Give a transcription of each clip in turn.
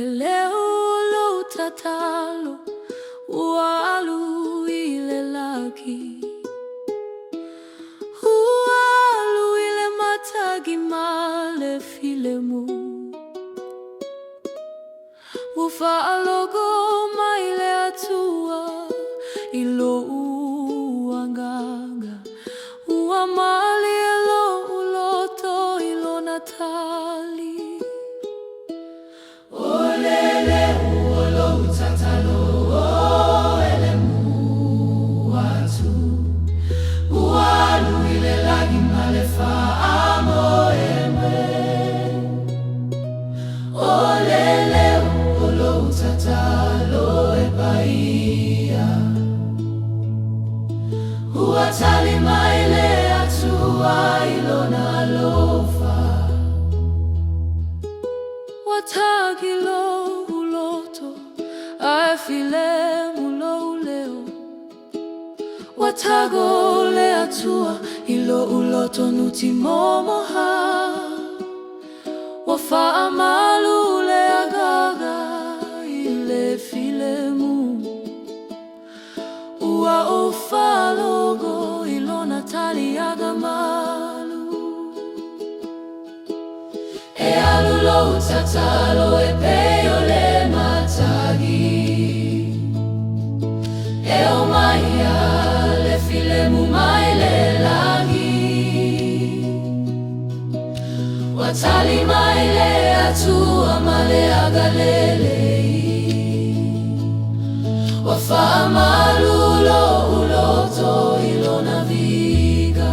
Oleleo tatalo ualu ile laki ualu ile matagi male filemu ufa alogo maile atua ilo uanganga uamali elo uloto ilo natali Uatali maile atua ilona alofa watagilo uloto afile mulo uleo watago le atua ilo uloto nuti momoha wafa amalu le agaga ile filemu ua ofa logo ilona tali agamalu e alulo utatalo e peyo le matagi e o maia le filemu mai le lagi watali mai le atua male agalelei wafa amalu lo uloto ilona viga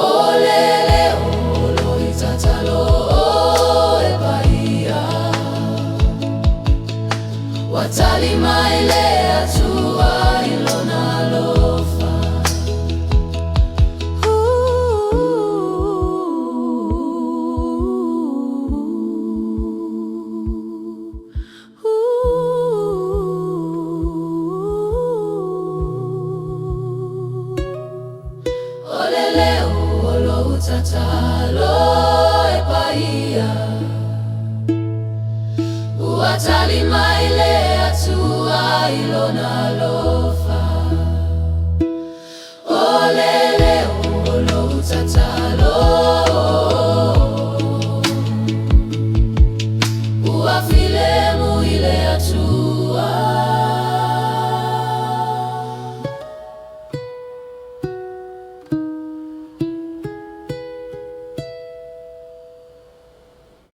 olele olo itatalo e bahia watali maile atua ilona lofa Tatalo e bahia uatali maile atua ilona lo